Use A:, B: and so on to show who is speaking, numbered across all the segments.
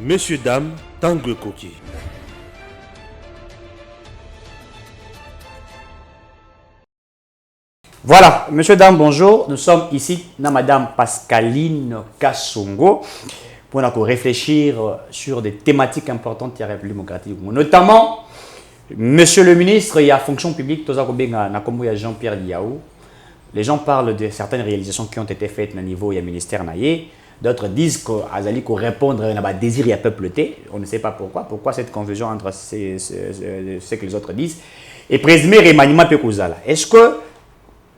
A: Messieurs, dames, Tangue Koki.
B: Voilà, messieurs, dames, bonjour. Nous sommes ici, madame Pascaline Kassongo, pour réfléchir sur des thématiques importantes de la République démocratique. Notamment, monsieur le ministre, il y a fonction publique, Jean-Pierre Liaou. Les gens parlent de certaines réalisations qui ont été faites au niveau du ministère Naye. D'autres disent qu'Azali qu'on répondre à un désir et à peupleté. On ne sait pas pourquoi. Pourquoi cette confusion entre ce que les autres disent. Et présumé remaniement Pekouzala. Est-ce que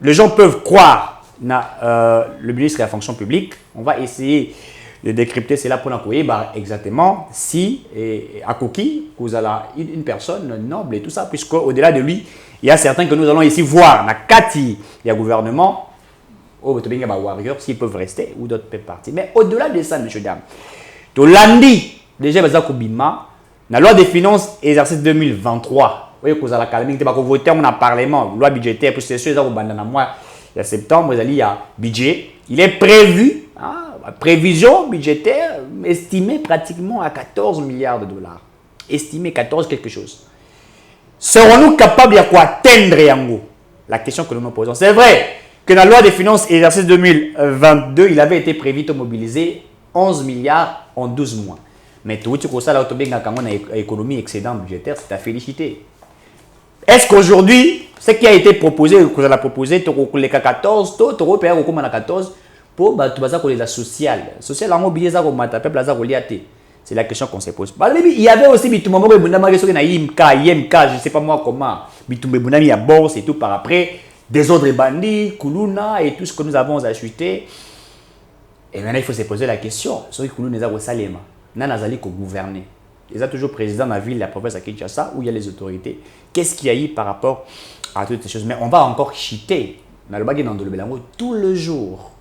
B: les gens peuvent croire le ministre de la fonction publique? On va essayer de décrypter cela pour nous exactement si à Koki, Kouzala, une personne noble et tout ça, puisque au-delà de lui, il y a certains que nous allons ici voir. Na Kati, il y a gouvernement. Warriors, s'ils peuvent rester ou d'autres peuvent partir. Mais au-delà de ça, messieurs, dames, to lundi, déjà, la loi des finances exercice 2023, vous voyez, vous avez voté dans le Parlement, loi budgétaire, pour c'est sûr, il y a septembre, il y a budget. Il est prévu, prévision budgétaire estimée pratiquement à 14 milliards de dollars. Estimée 14 quelque chose. Serons-nous capables d'atteindre Yango? La question que nous nous posons. C'est vrai que dans la loi des finances exercice 2022, il avait été prévu de mobiliser 11 milliards en 12 mois. Mais tout ça, l'économie excédent budgétaire, c'est à féliciter. Est-ce qu'aujourd'hui, ce qui a été proposé, que vous allez proposer, les 14, tout européen, 14, pour les sociales. Social, c'est la question qu'on se pose. Il y avait aussi je ne sais pas moi comment, il y a bourse et tout par après. Des autres bandits, Koulouna et tout ce que nous avons acheté. Et maintenant, il faut se poser la question. Celui Koulouna est au Salema. Nanazali ko gouverner. Il y a toujours président de la ville, la province à Kinshasa, où il y a les autorités. Qu'est-ce qu'il y a eu par rapport à toutes ces choses? Mais on va encore chiter. Tout le jour.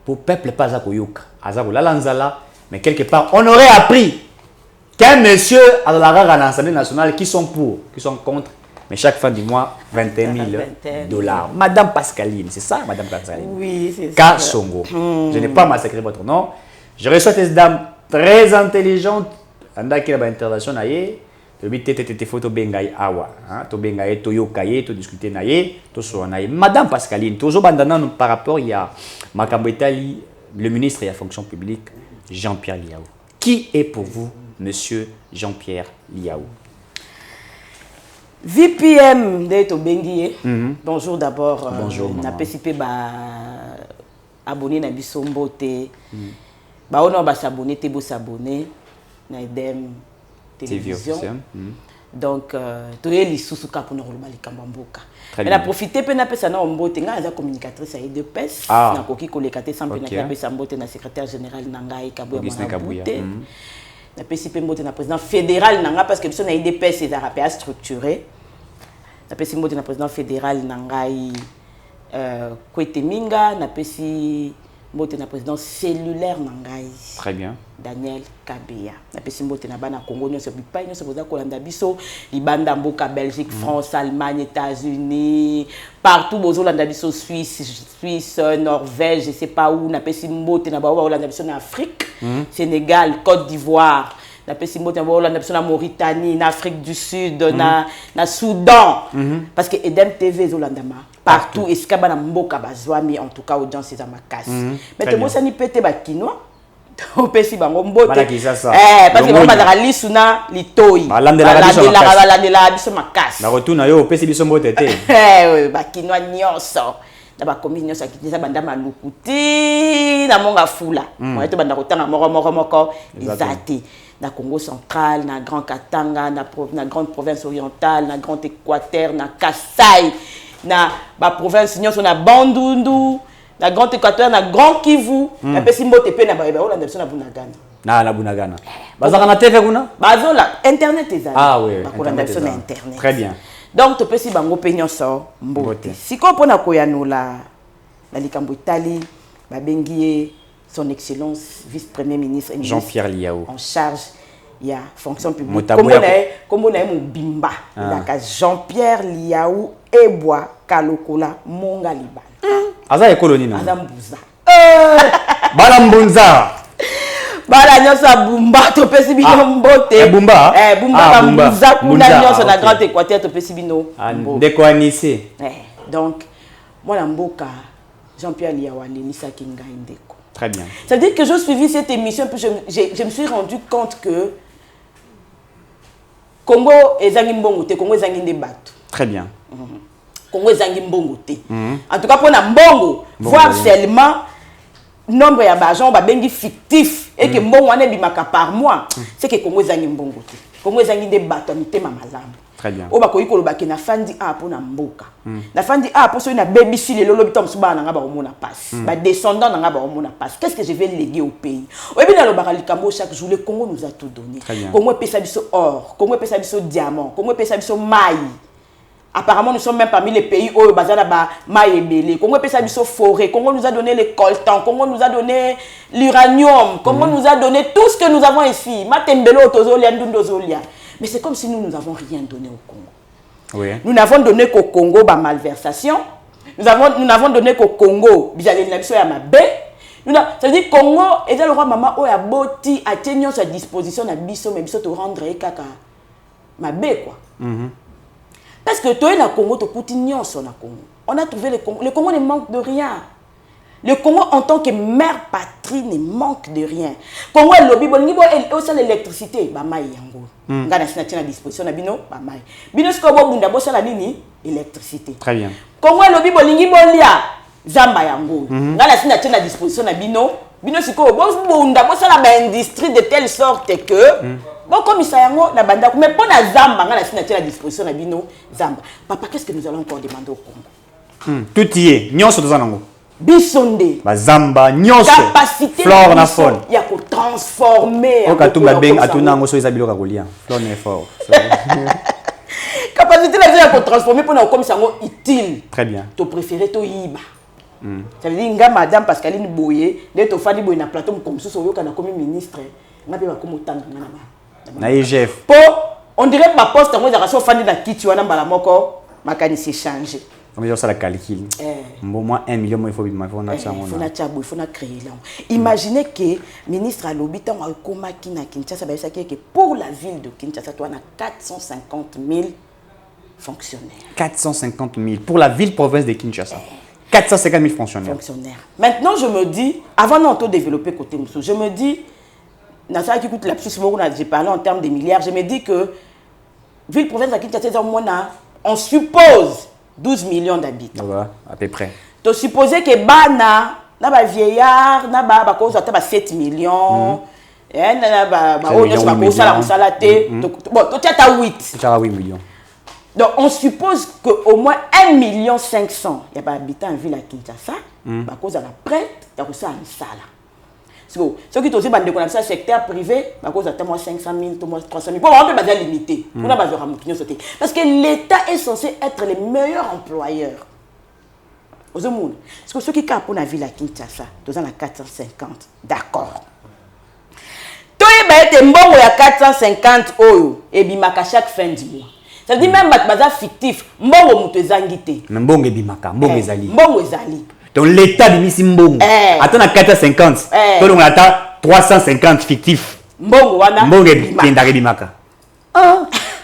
B: Pour le peuple, pas à Koyoka. À Lanzala. Mais quelque part, on aurait appris qu'un monsieur à l'Assemblée nationale qui sont pour, qui sont contre. Mais chaque fin du mois, 21 000 dollars. Madame Pascaline, c'est ça, Madame Pascaline?
C: Oui, c'est ça.
B: Kassongo. Je n'ai pas massacré votre nom. Je reçois cette dame très intelligente. Andaki la intervention naie. Tu as photo bengai awa. Tu bengai to yokaye, tu discuter naie, tu sois naie. Madame Pascaline, toujours bandana par rapport il y a Makambetali, le ministre de la fonction publique, Jean-Pierre Liaou. Qui est pour vous, Monsieur Jean-Pierre Liaou?
C: VPM de Tobengi. Bonjour d'abord.
B: Bonjour.
C: Na PCP abonné na Bisombote. Ba on va s'abonner, te bo s'abonner na Edem télévision. Donc to ye li susuka pour nous le Kambamboka. Elle a profité pe na pesa na ombote nga za communicatrice à EDPS na koki kolekate sans pe na kabe sambote na secrétaire général nangai Kabouya. Na PCP mbote na président fédéral nanga parce que na IDPS c'est un structuré. Na PCP mbote na président fédéral nangai Kwete Minga, na PCP mbote na président cellulaire nangai.
B: Très bien.
C: Daniel Kabeya. Na PCP mbote na bana Congo nyonso bipai nyonso boza kolanda biso libanda mboka Belgique, France, Allemagne, États-Unis, partout bozo landa biso Suisse, Norvège, je sais pas où na PCP mbote na ba olanda biso na Afrique. Sénégal, Côte d'Ivoire, na na Mauritanie, na Afrique du Sud, na Soudan. Parce que Edem TV zolandama partout et skaba na mboka bazwami en tout cas audience c'est ma casse. Mais tout monde ça ni pété ba kinois. Au pesi bango mbote. Parce que on bazara lisuna litoi. La biso ma casse.
B: Na retourna yo pesi biso mbote te.
C: Ba kinois nyonso. Na ba commune nyonso akitisa banda malukuti na monga fula. Moi to banda kotanga moko izati na Congo central, na Grand Katanga, na grande province orientale, na Grand Équateur, na Kasai, na ba province nyonso na Bandundu, na Grand Équateur, na Grand Kivu, na pesi mbote pe na ba olanda biso na Bunagana.
B: Na Bunagana. Bazaka na TV kuna?
C: Bazola internet ezali.
B: Ah oui.
C: Bakolanda biso na internet.
B: Très bien.
C: Donc to pesi bango pe nyonso mbote. Siko pona koyanula na likambo Itali babengie son excellence vice-premier ministre
B: Jean-Pierre Liaou
C: en charge il y a fonction publique comme on a Mobimba Jean-Pierre Liaou Eboa Kalokola Monga Liban
B: Aza colonie
C: Aza Mbouza
B: Bala Mbunza
C: Bala nyonso ya Bumba topesi bino mbote.
B: Bumba.
C: Bumba Bambuza kuna nyonso na Grand Équateur topesi bino.
B: Ndeko anissé.
C: Donc moi na mboka Jean-Pierre Liawale Nisaki ngai ndeko.
B: Très bien.
C: Ça veut dire que j'ai suivi cette émission puis je me suis rendu compte que Congo ezangi mbongo te, Congo ezangi nde bato.
B: Très bien.
C: Congo ezangi mbongo te. En tout cas pour na mbongo, voir seulement nombre ya bagent ba bengi fictif et que mbongo wana bimaka par mois, c'est que Congo ezangi mbongo te. Congo ezangi nde bato mitema malamu.
B: Très bien.
C: O ba koyi koloba ke na fandi a po na mboka. Na fandi a po so na baby si lelo lobi tom suba na nga ba omona passe. Ba descendant na nga ba omona passe. Qu'est-ce que je vais léguer au pays? O bi na lo ba likambo chaque jour le Congo nous a tout donné. Congo pesa biso or, Congo pesa biso diamant, Congo pesa biso maï. Apparemment nous sommes même parmi les pays où bazala ba maï ebele. Congo pesa biso forêt, Congo nous a donné le coltan, Congo nous a donné l'uranium, Congo nous a donné tout ce que nous avons ici. Matembelo tozolia ndundo. Mais c'est comme si nous n'avons rien donné au Congo.
B: Oui.
C: Nous n'avons donné qu'au Congo ma malversation. Nous n'avons donné qu'au Congo bizaleli na biso ya mabe. Ça veut dire Congo et le roi maman o ya boti a tenir sa disposition na biso mais biso to rendre kaka mabe quoi. Parce que toi na Congo to kuti nyonso na Congo. On a trouvé le Congo. Le Congo ne manque de rien. Le Congo, en tant que mère patrie, ne manque de rien. Congo, le lobby, bon, niveau aussi l'électricité, bah maï yango. Ngana sina à disposition na bino, bah maï. Bino sko bo bunda bo sala nini électricité.
B: Très bien.
C: Congo, le lobby, bon, niveau lia zamba yango. Ngana sina à disposition na bino. Bino siko bo bunda bo sala ba industrie de telle sorte que bon comme ça yango na banda mais pour na zamba ngana sina à disposition na bino zamba. Papa, qu'est-ce que nous allons encore demander au Congo?
B: Tout y est. Nyonso tozanango.
C: Bisonde
B: bazamba nyonso
C: capacité
B: flore na faune
C: ya ko transformer
B: okatumba beng atuna ngo so ezabilo ka kolia flore na fort
C: capacité la ya ko transformer pour na comme ça ngo utile.
B: Très bien.
C: To préféré to yiba ça veut dire nga madame Pascaline Boye de to fali boye na plateau comme ça yoka na comme ministre nga be ba comme tanga na ba
B: na IGF
C: po on dirait ma poste ngo za so fandi na kiti wana mbala moko makanisi changer.
B: Comme ça la calcul. Bon moins 1 million il faut
C: créer là. Imaginez que ministre à l'hôpital a coma qui na Kinshasa que pour la ville de Kinshasa toi on a 450 000 fonctionnaires.
B: 450 000 pour la ville province de Kinshasa. 450 000 fonctionnaires.
C: Maintenant je me dis avant d'en développer côté Moussou, je me dis dans ça qui coûte la plus j'ai parlé en termes de milliards, je me dis que ville province de Kinshasa on suppose 12 millions d'habitants.
B: Ouais, à peu près.
C: Tu supposes que Bana, na ba vieillard, na ba cause à 7 millions. Na ba on sala salate. Bon, tu as 8.
B: Tu as 8 millions.
C: Donc on suppose que au moins 1 million 500 il y a pas habitants en ville à Kinshasa, ba cause à la prête, il y a aussi un sala. Ce qui aussi bande comme ça secteur privé, ba cause à 500 000, 300 000. Bon, on peut pas limiter. On a pas sauter. Parce que l'État est censé être le meilleur employeur. Aux monde. Parce que ceux qui capent pour la ville à Kinshasa, dans la 450, d'accord. Toi tu es bon il y a 450 euros et bimaka chaque fin du mois. Ça veut dire même baza fictif, mbongo mutu ezangité.
B: Mais mbongo ebimaka, mbongo ezali.
C: Mbongo ezali.
B: Donc l'État de Missi Mbongo. Attends à 450. Donc on attend 350 fictifs.
C: Mbongo wana.
B: Mbongo ebimaka.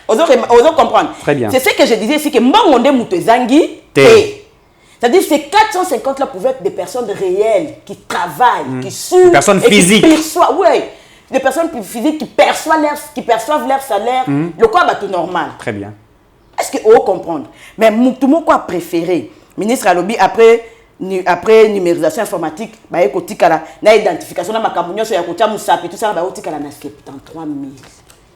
C: Ozo comprendre.
B: Très bien.
C: C'est ce que je disais ici que mbongo nde mutu ezangi te. C'est-à-dire ces 450 là pouvaient être des personnes réelles qui travaillent, qui suent,
B: des personnes physiques.
C: Qui perçoivent, ouais. Des personnes physiques qui perçoivent leur salaire, le quoi bah tout normal.
B: Très bien.
C: Est-ce que vous comprenez? Mais tout le monde quoi préféré, ministre Alobi après numérisation informatique, bah écoute na identification na makamunyo so ya kotia musapi tout ça bah otikala na 73 000.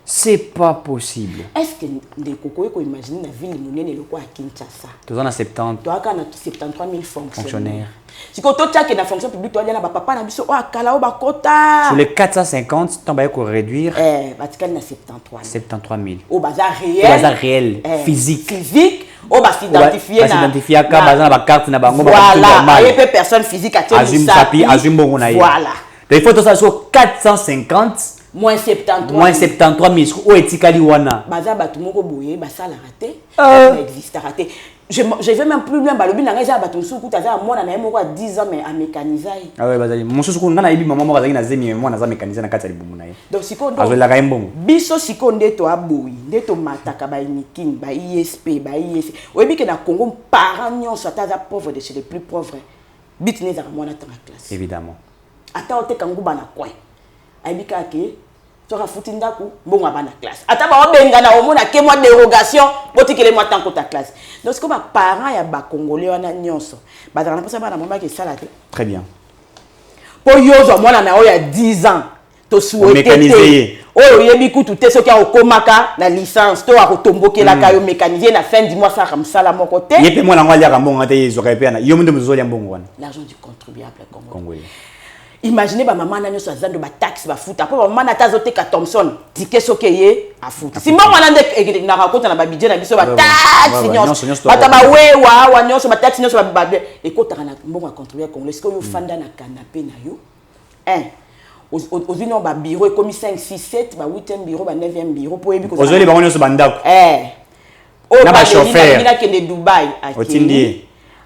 B: C'est pas possible.
C: Est-ce que les cocoyes qu'on imagine la ville monnaie le quoi à Kinshasa?
B: Tous en a 70.
C: Toi quand on a 73 000 fonctionnaires. Si quand tu as la fonction publique, tu as na papa na biso o akala o bakota.
B: Sur les 450, tu vas réduire.
C: Vatican na 73 000.
B: 73 000.
C: Au bazar réel.
B: Au bazar réel, physique.
C: Physique. On va s'identifier
B: na. S'identifier à bazar na carte na bango.
C: Voilà. Il y a personne physique à tirer.
B: Azum sapi, azum bongo na.
C: Voilà.
B: Il faut tout ça sur 450.
C: Moins 73 000.
B: Moins 73 000. Où est-il wana?
C: Bazar batumoko boye, basala raté. Ça existe raté. je vais même plus loin, balobi na ngeza bato musuku taza mwana na yemo kwa 10 ans mais à mécaniser.
B: Ah ouais bazali. Musuku ngana ibi maman bazali na zemi mwana za mécaniser na kati ya libumu na ye.
C: Donc siko ndo.
B: Azola ka mbongo.
C: Biso siko ndeto aboyi, ndeto mataka ba inikin, ba ISP, ba ISP. Oyebi ke na Congo parents nyonso taza pauvre de chez les plus pauvres. Bit neza mwana ta classe.
B: Évidemment.
C: Ata ote kanguba na coin. Ayebi ka ke soka futi ndaku mbongo bana classe ata ba obenga na omona ke moi dérogation botikele moi tant que ta classe donc c'est comme parents ya ba congolais wana nyonso bazana posa bana mama ke sala te
B: Très bien
C: po yozo mwana na oya 10 ans to souhaiter oyo yebi kutu te soki akomaka na licence to akotombokela ka yo mécaniser na fin du mois ça comme ça la moko te
B: yepe mwana ngwa lia mbongo ate yezo ka pe na yo munde muzo lia mbongo wana
C: l'argent du contribuable congolais. Imaginez ba maman na nyoso azando ba taxe ba foot après ba maman na tazote ka Thompson ticket sokeye a foot si mbongo wana ndeke na raconte na ba budget na biso ba taxe nyoso bata ba wewa wa nyoso ba taxe nyoso ba ekota na mbongo a contribuer congolais ce que yo fanda na canapé na yo aux unions ba bureau comme 5 6 7 ba 8e bureau ba 9e bureau pour ebi ko
B: ozoli ba nyoso bandako
C: na
B: ba chauffeur
C: na ke de Dubaï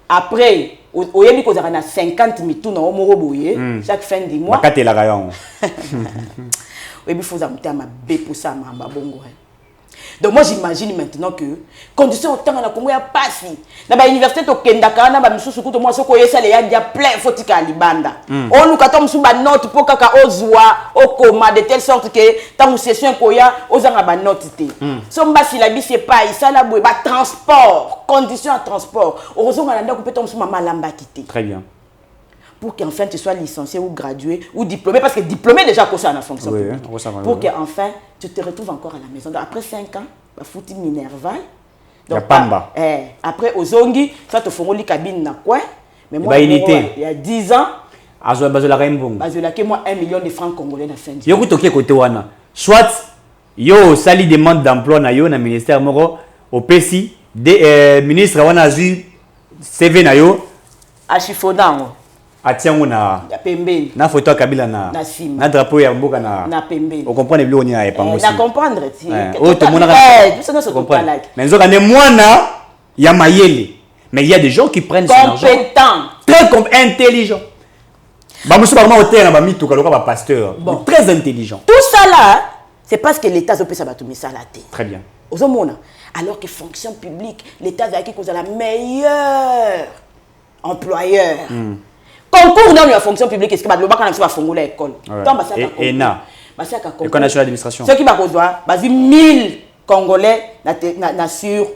C: après oyebi kozaka na 50 mituna omoro boye chaque fin du mois
B: bakatela ka yango
C: oyebi foza mutama be pour ça mamba bongo. Donc moi j'imagine maintenant que condition autant na Congo ya pasi na ba université to kendaka na ba misusu kuto moi soko yesa le ya dia plein fotika libanda on luka to musu ba note po kaka ozwa okoma de telle sorte que tant session koya ozanga ba note te so mbasi la bisi pa isala boye ba transport condition à transport ozonga na ndako peto musu mama lamba kité.
B: Très bien.
C: Pour qu'enfin tu sois licencié ou gradué ou diplômé, parce que diplômé déjà qu'on soit en fonction publique. Pour qu'enfin tu te retrouves encore à la maison. Donc, après 5 ans, tu foutu Minerval. Donc, après, aux Zongi, ça te fera les cabines dans quoi. Mais moi, il y a 10 ans, moi 1 million de francs congolais dans la fin du
B: mois. Yo côté wana. Soit yo sali demande d'emploi na yo na ministère moko au PSI ministre wana azu CV na yo
C: achifodango
B: atiango na
C: pembeni
B: na photo ya Kabila na drapeau ya mboka na
C: pembeni
B: on comprend bien on y a epango
C: na comprendre ti
B: o to mona
C: ça ne se comprend pas
B: mais nzoka ne mwana ya mayele mais il y a des gens qui prennent son argent
C: compétents
B: très intelligents ba musu ba hôtel na ba mituka loka ba pasteur très intelligent
C: tout ça là c'est parce que l'état zo pesa bato misala te.
B: Très bien
C: ozomona alors que fonction publique l'état zaki ko la meilleure employeur concours dans la fonction publique est-ce que le bac va fongola école tant ba ça
B: ENA école nationale d'administration
C: ceux qui va kozwa bazi 1000 congolais na sur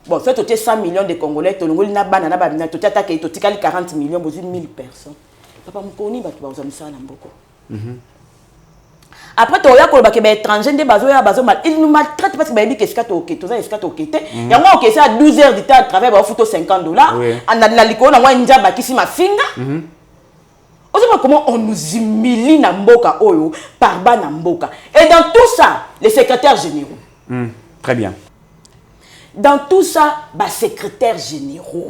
C: bon fait toté 100 millions de congolais to ngoli na bana na ba na toté attaquer to tikali 40 millions bozi 1000 personnes papa mukoni ba to ba uzamisa na mboko après to ya ko ba ke ba étranger nde bazo ya bazo mal il nous maltraite parce que ba yebi que escato OK to za escato OK te yango OK ça 12 heures de temps à travers ba photo $50 na likona ngwa njaba kisi mafinga. Comment on nous humilie na mboka oyo par bas na mboka. Et dans tout ça, les secrétaires généraux.
B: Très bien.
C: Dans tout ça, bah secrétaires généraux.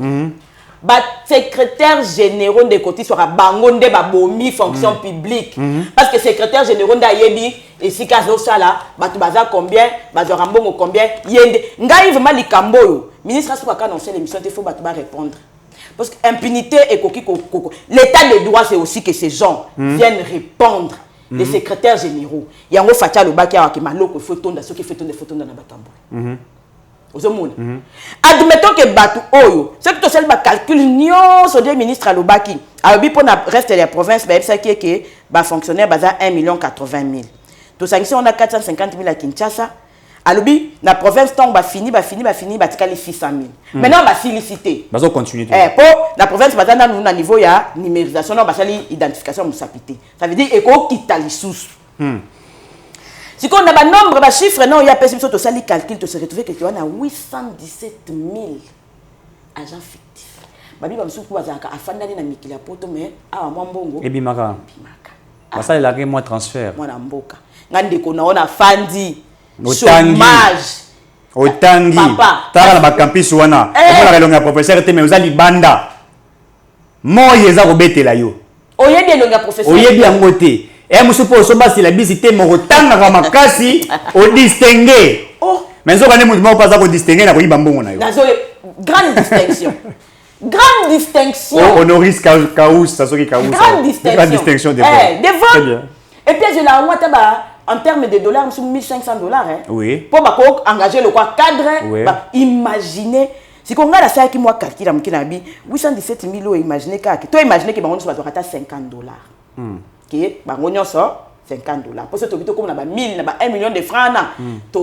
C: Bah secrétaires généraux de côté sera bangonde ba bomi fonction publique. Parce que secrétaire généraux d'ayebi et si kazo sala, bah tu baza combien, bah tu rambongo combien, yende. Ngai vraiment likamboyo. Ministre asuka ka annoncer l'émission, il faut bah tu vas répondre. Parce que impunité et coquille coco. L'état de droit, c'est aussi que ces gens viennent répondre. Les secrétaires généraux. Il y a un fatia le bac qui m'a l'eau faut tourner ceux qui fait tourner photos dans la batambo. Admettons que Batu Oyo, ce que tu sais, calcul nion sur des ministres à l'Obaki. Alors, pour le reste des provinces, ça qui est que fonctionnaire basa 1 80 000. Tout ça, ici, on a 450 000 à Kinshasa. Alors, la province tombe, fini, tikali 600 000. Maintenant, on va solliciter.
B: On va continuer.
C: Pour la province, on a niveau ya numérisation, on va identification musapité. Ça veut dire éco kitali sous. Si on a un nombre de chiffres, non, il y a personne qui a calcul, tu se retrouves que tu as 817 000 agents fictifs. Babi ba msuku bazaka afandani na mikila poto mais awa mwambongo.
B: Ebimaka. Basa la ke moi transfert.
C: Mwana mboka. Ngande ko naona fandi.
B: Chômage. Otangi. Tara na ba campus wana. Omola relonga professeur te mais ozali banda. Moye eza kobetela yo.
C: Oyebi elonga professeur.
B: Oyebi yango te. Et musu po so basi la bisité mo rotanga ka makasi o distinguer. Oh. Mais nzoka ne mutu mo pas ko distinguer na ko yiba mbongo na yo.
C: Nazo Grande distinction. Grande distinction.
B: Oh, honoris Kaous, ça qui Kaous.
C: Grande distinction.
B: Grande distinction des vols.
C: Des vols. Et puis, je l'ai en termes de dollars, c'est 1500 dollars. Hein.
B: Oui.
C: Pour engager le quoi cadre,
B: Oui.
C: Imaginez. Si on regarde ça, qui moi calcule à 817 000 euros, imaginez que. Toi, imaginez que on soit 50 dollars. Qui on sort 50 dollars. Pour ce que tu as 1000, 1 million de francs, tu as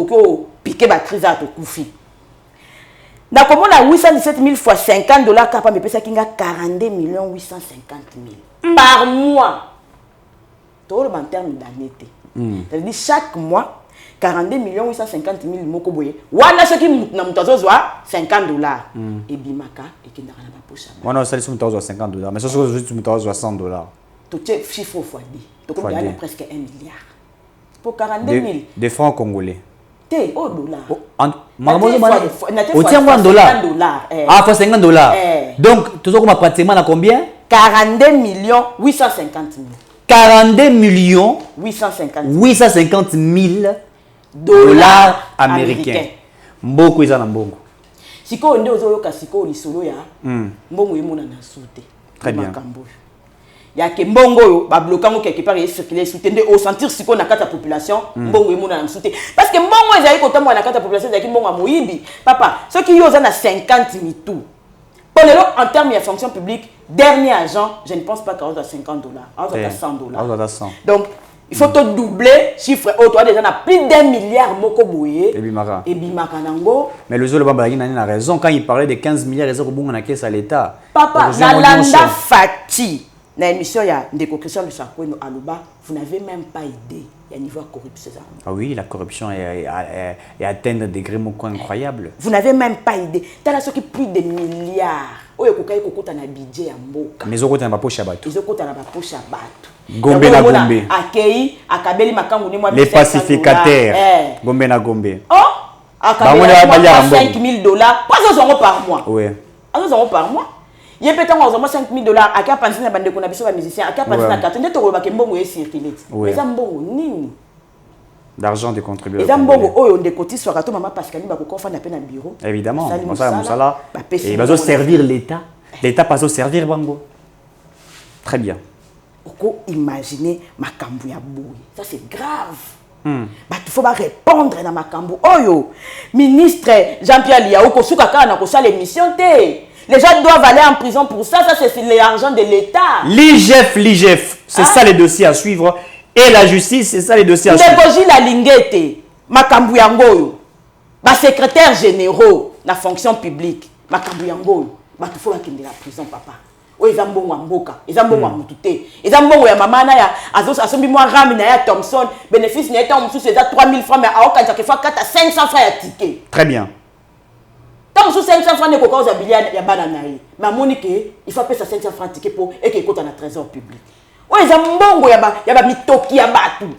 C: piqué la crise à ton koufi. Donc, on a 817 000 fois 50 dollars, capable de payer 42 850 000 par mois. Tout en termes d'année. C'est-à-dire chaque mois, 42 850 000 moko boye. Wana ce qui na mutazo 50 dollars. Et bimaka et qui n'a rien à poche.
B: Moi, ça c'est 50 dollars, mais ça c'est juste 60 dollars.
C: Tout est chiffre fois 10. Donc on a presque 1 milliard. Pour 42 000.
B: Des francs congolais.
C: T'es au dollar.
B: Au tient en dollars. Ah, fois 50 dollars. Donc, tout ça comme pratiquement à combien?
C: 42 850 000.
B: 42 millions
C: 850
B: 000 dollars américains. Mboko isa na mbongo.
C: Siko nde ozoyoka siko lisolo ya mbongo yemona na sute.
B: Très bien.
C: Ya ke mbongo yo ba blokango quelque part et circuler sute nde au sentir siko na kata population mbongo yemona na sute parce que mbongo ezali ko tamwa na kata population ezali mbongo moyibi papa ceux qui yo za na 50 000 en termes de fonction publique, dernier agent, je ne pense pas qu'à 50 dollars, à 100 dollars. Donc, il faut te doubler, chiffre haut, toi déjà, on a plus d'1 milliard moko boye.
B: Et bimaka.
C: Et bimaka nango.
B: Mais le Zolo Babalagi a raison quand il parlait de 15 milliards de euros à caisse à l'État.
C: Papa, Nalanda Fati, dans l'émission, il y a des Christian de Chakweno Aluba, vous n'avez même pas idée. Il y a un niveau de corruption.
B: Ah oui, la corruption est atteinte un degré incroyable.
C: Vous n'avez même pas idée. Tu as qui plus de milliards. Oyo kokai kokota na budget ya mboka.
B: Mais oko tana ba poche bato.
C: Ils okota na ba poche bato.
B: Gombe na Gombe.
C: Akei akabeli makangu ni mwa
B: les pacificataires. Gombe na Gombe.
C: Oh, akabeli 5 000 dollars. Pas aux euros par mois.
B: Oui.
C: À 2 euros par mois. Il y a peut-être 5 000 dollars. Aka penser na bande ko na biso ba musicien. Aka penser na carte. Ndeto ko ba kembongo e circuler. Mais ça mbongo nini?
B: D'argent des contribuables.
C: Et d'ambongo oyo de côté soit quand maman Pascaline ba ko konfa na pe na bureau.
B: Évidemment. On ça musala. Et il va servir l'État. L'État passe au servir bango. Très bien.
C: Oko imaginer makambu ya boui. Ça c'est grave. Bah il faut pas répondre na makambu oyo. Ministre Jean-Pierre Liao ko suka kana ko sala émission té. Les gens doivent aller en prison pour ça, ça c'est l'argent de l'État.
B: L'IGF, c'est ça les dossiers à suivre. Et la justice, c'est ça les dossiers à suivre.
C: Ndekoji la lingete, makambu yangoyo, ba secrétaire généraux, la fonction publique, makambu yangoyo, ba tu faut akende la prison papa. O ezambongo mboka, ezambongo mutute, ezambongo ya mama na ya asombi moi rami na ya Thomson, bénéfice na eta mususu eza 3000 francs mais aoka nzake fa 4 à 500 francs ya ticket.
B: Très bien.
C: Tant mususu 500 francs ne ko cause bilia ya bana na ye. Mais monique, il faut payer 500 francs ticket pour et que kota na trésor public. Oui, il y a mbongo ya ba mitoki ya batu.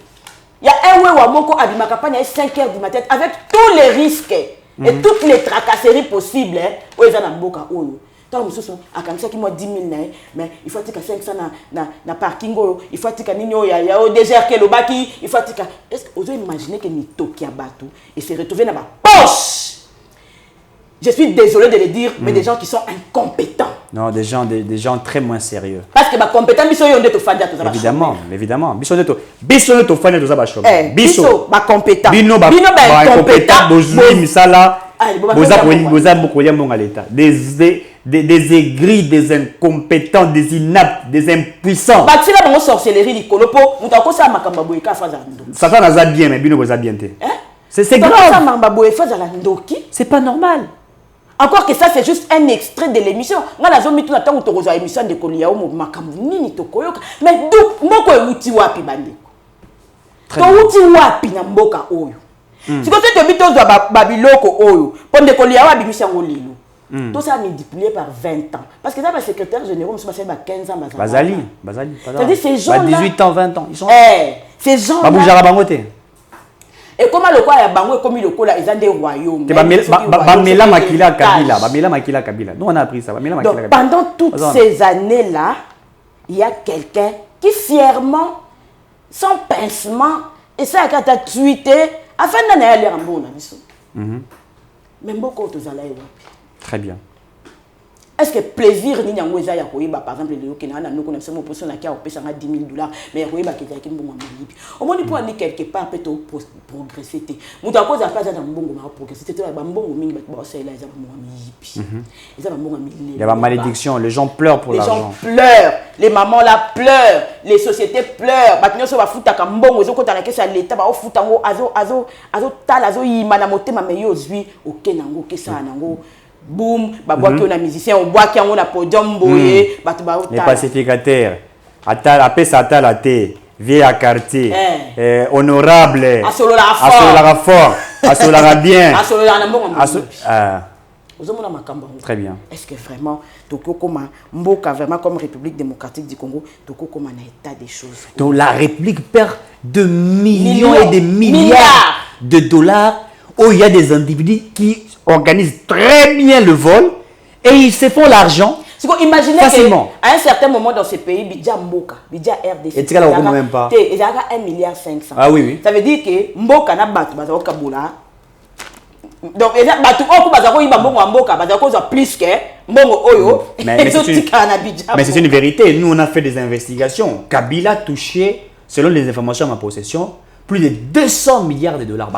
C: Il y a un wa moko abimaka pa na 5h du matin avec tous les risques et toutes les tracasseries possibles. Oui, il y a na mboka oyo. Tant mususu akamisa ki moi 10 000 na mais il faut tika 500 na parking oyo, il faut tika nini oyo ya au désert ke lo baki, il faut tika. Est-ce que vous imaginez que mitoki ya batu et se retrouver dans ma poche? Je suis désolé de le dire, mais des gens qui sont incompétents.
B: Non, des gens très moins sérieux.
C: Parce que ma compétent, biso yo ndeto fanda to za
B: évidemment, évidemment. Biso ndeto fanda to za ba shop.
C: Biso ba compétent.
B: Bino ba incompétent bozui misala. Boza beaucoup ya monga l'état. Des aigris, des incompétents, des inaptes, des impuissants.
C: Ba tila bango sorcellerie likolo po mutako sa makamba boye ka faza ndo.
B: Ça ça na bien mais bino boza bien té. C'est grave.
C: Ça makamba boye faza la ndoki.
B: C'est pas normal.
C: Encore que ça, c'est juste un extrait de l'émission. Moi, la zone, tout le temps, où tu as une émission de Koliao, Makamuni, Tokoyoka. Mais d'où, Moko est outi wapi bandi. To outi wapi na mboka oyo. Si quand tu habites au Babiloko oyo, pour de Koliao, Abimission Olilo. Tout ça multiplié par 20 ans. Parce que ça, le secrétaire général, je suis 15 ans.
B: Bazali.
C: C'est-à-dire ces gens-là.
B: 18 ans, 20 ans. Ils sont.
C: Ces gens-là.
B: Baboujara Bangote.
C: Et comment le quoi ya bango comme le cola ils ont des royaumes.
B: Bamela Makila Kabila, Bamela Makila Kabila. Nous on a appris ça, Bamela Makila Kabila.
C: Pendant toutes ces années-là, il y a quelqu'un qui fièrement, sans pincement, et ça a été tweeté afin d'en aller en bon avis. Mais beaucoup de zalaï wapi.
B: Très bien.
C: Est-ce que plaisir ni nyango eza ya koyeba par exemple le okena na noko na sema opposition na kia opesa nga $10,000 mais ya koyeba ke zaki mbongo malibi omoni po ni quelque part peut progresser te mutu akoza pas na mbongo ma progresser te ba mbongo mingi ba osela eza mbongo malibi eza mbongo milé
B: Il y a la malédiction, les gens pleurent pour l'argent.
C: Les gens pleurent, les mamans là pleurent, les sociétés pleurent. Ba kinyo so ba futa ka mbongo zo kota na kesa l'état ba futa ngo azo tala azo yima na motema me yo zwi okenango kesa nango. Boum, bah bois qui on a musicien, on boit qui on a podium boyé, bah tu vas
B: les pacificateurs, appelle ça à la thé, vieille à quartier, honorable,
C: asolo la
B: bien,
C: très bien. Est-ce que vraiment, Toko comme Mboka vraiment comme République démocratique du Congo, Toko comme un état des choses.
B: Donc la République perd de millions et des milliards de dollars où il y a des individus qui organisent très bien le vol et ils se font l'argent facilement.
C: À un certain moment dans ce pays, Bidja Mboka, Bidja RDC,
B: et tu ne le même pas.
C: Il y a 1,5 milliard.
B: Ah oui, oui.
C: Ça veut dire que Mboka n'a pas de Kaboula. Donc, il y a plus que
B: mais c'est une vérité. Nous, on a fait des investigations. Kabila touchait, selon les informations à ma possession, plus de 200 milliards de dollars.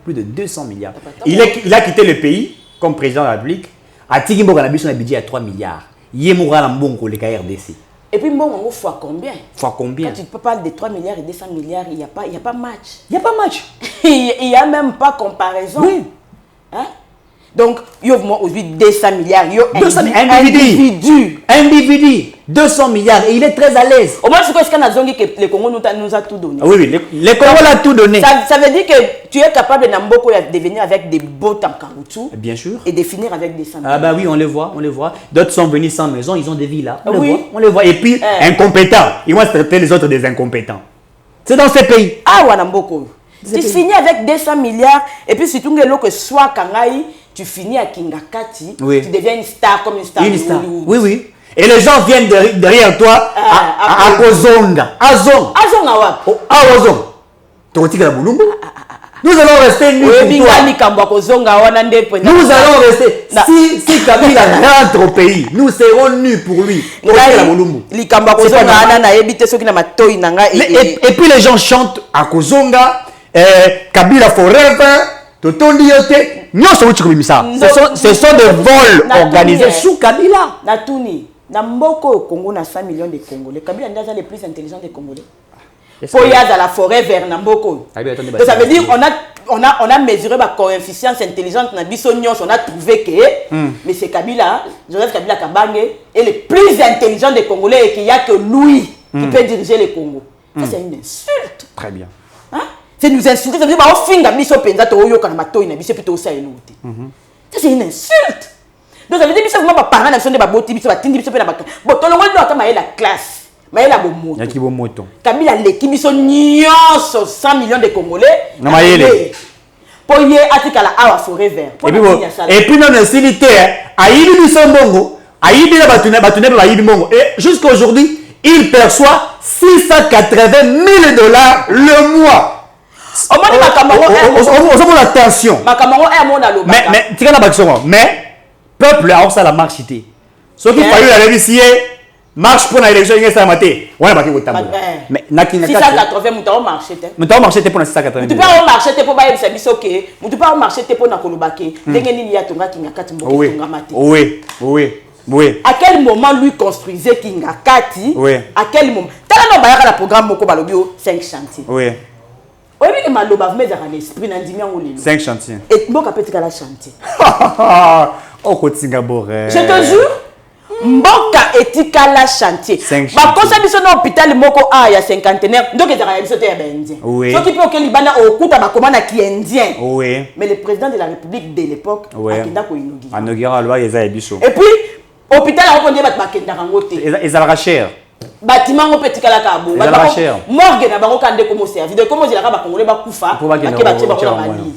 B: Plus de 200 milliards. Il a quitté le pays comme président de la République. A Tigimbo Ganabiso, on a budget à 3 milliards. Yémoura Lambongo, le RDC.
C: Et puis, bon, fois combien?
B: Fois combien?
C: Quand tu parles de 3 milliards et 200 milliards, il n'y a pas match.
B: Il n'y a pas match.
C: Il n'y a même pas comparaison.
B: Oui.
C: Hein? Donc, il y a aujourd'hui 200 milliards. Il y a
B: 200 individus. 200 milliards. Et il est très à l'aise.
C: Au moins, c'est ce qu'on a dit que le Congo nous a tout donné.
B: Oui, oui. Le Congo l'a tout donné.
C: Ça veut dire que tu es capable de venir avec des bottes en caoutchouc.
B: Bien sûr.
C: Et de finir avec des 100 milliards.
B: Ah bah oui, on les voit. D'autres sont venus sans maison, ils ont des villas. On
C: Oui.
B: les voit. Et puis, incompétents. Ils vont traiter les autres des incompétents. C'est dans ces pays.
C: Ah, Wanamboko. Tu finis avec 200 milliards. Et puis, si tu que soit Kangaï, tu finis à Kingakati.
B: Oui.
C: Tu deviens une star comme une star.
B: Une star. Oui, oui. Et les gens viennent derrière toi à Kozonga. Azong.
C: Azong awa.
B: Azong. Nous allons rester nus pour toi. Nous allons rester. Si Kabila rentre au pays, nous serons nus pour lui. Et puis les gens chantent à Kozonga, Kabila forever, Totondi yote. Ce sont des vols organisés sous Kabila.
C: Natuni. Dans Mboko Congo, on a 5 millions de Congolais. Kabila est les plus intelligents des Congolais. Pour y aller à la forêt vers Namboko. Donc ça veut dire qu'on a mesuré la coefficience intelligente dans Bissonios. On a trouvé que M. Kabila, Joseph Kabila Kabange, est le plus intelligent des Congolais et qu'il n'y a que lui qui peut diriger le Congo. Ça c'est une insulte.
B: Très bien.
C: Hein? C'est nous insulter. Ça veut dire qu'on finit à Bisso Penza, Toyo Kanamato, Inabiso plutôt ça et l'autre. Ça c'est une insulte. Donc ça veut dire que les parents ne sont pas bons, ils sont pas bons, ils sont pas bons. Bon, tout le monde doit avoir la classe. Mais il y a bon moto.
B: Il y a bon moto.
C: Kabila l'équipe ils sont 100 millions de Congolais.
B: Non mais il est.
C: Pour y article à awa forêt vert.
B: Et puis même l'insilité, aïbi biso bongo, aïbi la batune ba aïbi bongo. Et jusqu'à aujourd'hui, il perçoit $680 000 le mois. On a attention. Mais tu as mais peuple a aussi la marche cité. Ce qui fait la révision marche pour l'élection il est maté. On a battu au tableau. Mais nakina
C: 680 muto marché te.
B: Muto marché te pour 680.
C: Tu peux pas marcher te pour ba yebisa biso ke. Tu peux pas marcher te pour na kolobake. Ndenge nini ya tonga kingakati mboka tonga maté.
B: Oui, oui. Oui.
C: À quel moment lui construisait Kingakati?
B: Oui.
C: À quel moment? T'as non bayaka la programme moko balobio 5 chantiers.
B: Oui.
C: Oui, mais maloba vous mettez dans l'esprit nandimi ngolelo.
B: 5 chantiers.
C: Et mboka petit kala chantier.
B: Oh kotinga boré.
C: Je te jure. Mboka etikala chantier. Ba kosa biso na hôpital moko a ya cinquantenaire. Donc ezaka biso te ya indien.
B: Oui.
C: Ce qui peut que libana okuta ba komana ki indien.
B: Oui.
C: Mais le président de la République de l'époque akenda ko inaugurer.
B: Inaugurer loi eza ebiso.
C: Et puis hôpital a répondre ba bakenda rangote.
B: Ezalaka cher.
C: Bâtiment ngo petit kala ka bo.
B: Ezalaka cher.
C: Morgue na bango kande komo service. De komo zilaka ba kongolais ba kufa. Ba ke ba tsheba ko mali.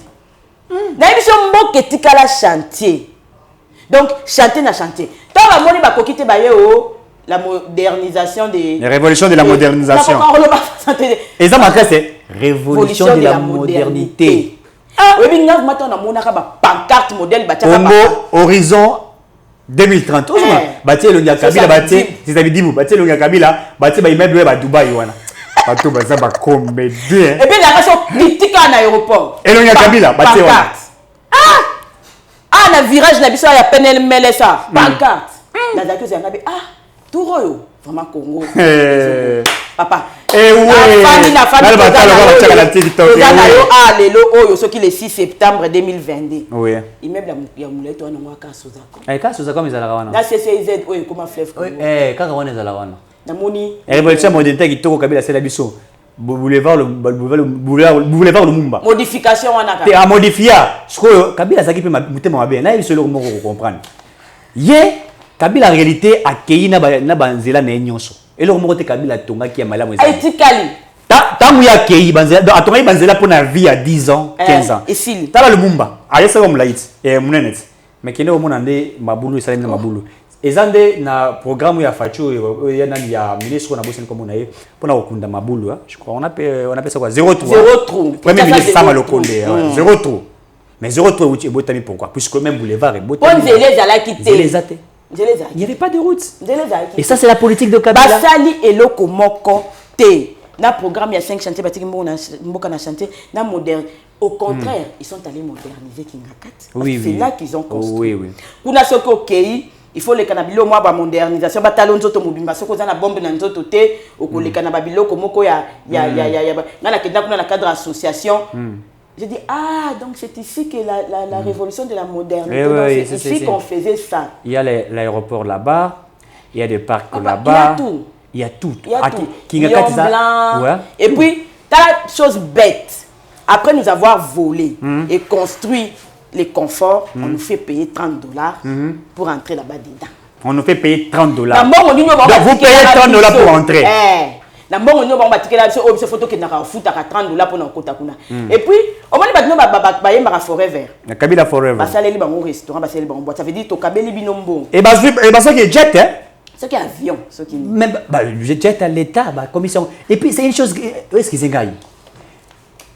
C: Na biso mboka etikala chantier. Donc chantier na chantier. Tant la moni ba kokite ba yo la modernisation des
B: la révolution de la modernisation. Et ça marque c'est révolution de la modernité.
C: Oui, bien nga matin na mona ka ba pancarte modèle
B: Congo horizon 2030. Bâti le Kabila bâti c'est ça dit vous bâti le Kabila bâti ba immeuble ba Dubaï wana. Bato baza ba comédien.
C: Et puis la version critique en aéroport.
B: Et le Kabila bâti wana.
C: Ah na virage na biso ya penel mele ça pancarte. Na dako za ngabe tout royo vraiment Congo. Papa.
B: Eh ouais.
C: La famille
B: la TikTok.
C: Lelo oyo soki le 6 septembre 2022.
B: Oui.
C: Immeuble ya muleto wana ngwa ka Sozako.
B: Ka Sozako mizala wana.
C: Na CCZ oyo comme fleuve.
B: Kaka wana ezala wana.
C: Na moni.
B: Révolution modernité kitoko Kabila c'est la biso. Boulevard Lumumba.
C: Modification wana ka.
B: Te a modifier. Siko Kabila zaki pe mutema mabe. Na biso le moko comprendre. Ye Kabila en réalité accueilli na banzela na nyonso. Et le moko te Kabila tonga ki ya malamu ezali.
C: Etikali.
B: Tangu ya accueilli banzela atonga banzela pour na vie à 10 ans, 15 ans.
C: Ici.
B: Tala Lumumba. Ayesa comme laït et munenet. Mais kene omona nde mabulu esalemi na mabulu. Ezande na programme ya Facho ya nani ya ministre na boseni comme on a eu pour na okunda mabulu je crois on appelle ça quoi 0-3.
C: 0-3.
B: Premier ministre Sama Lokonde 0-3. Mais 0-3 où tu es botami pourquoi puisque même boulevard est botami.
C: On les a quitté.
B: Les athées. Il n'y avait pas de route. Et ça, c'est la politique de Kabila.
C: Basali et Lokomoko T. Na programme, il y a 5 chantiers, Mboka na chantier, na moderne. Au contraire, ils sont allés moderniser Kingakat.
B: Oui,
C: c'est là qu'ils ont construit.
B: Oui.
C: Kuna soko kei, il faut les canabilo moi ba modernisation ba talon nzoto mobimba soko za na bombe na nzoto te okole kanababilo komoko ya na kenda kuna na cadre association. J'ai dit, donc c'est ici que la révolution de la modernité, c'est ici qu'on faisait ça.
B: Il y a l'aéroport là-bas, il y a des parcs là-bas. Il y a tout.
C: Il y a tout. Blanc. Et puis, t'as la chose bête. Après nous avoir volé et construit les conforts, on nous fait payer $30 pour entrer là-bas dedans.
B: On nous fait payer $30. Donc vous payez $30 pour entrer.
C: Na mbongo nyo ba tikela biso o biso photo ke na ka futa ka $30 pour na kota kuna. Et puis au moins batino ba yemba forever.
B: Na Kabila forever.
C: Ba saleli bango restaurant, ba saleli bango boîte. Ça veut dire to kabeli binombo.
B: Et bah ça qui est jet hein.
C: Ce qui est avion, ce qui
B: même jet à l'état, bah commission. Et puis c'est une chose est-ce qu'ils engagnent.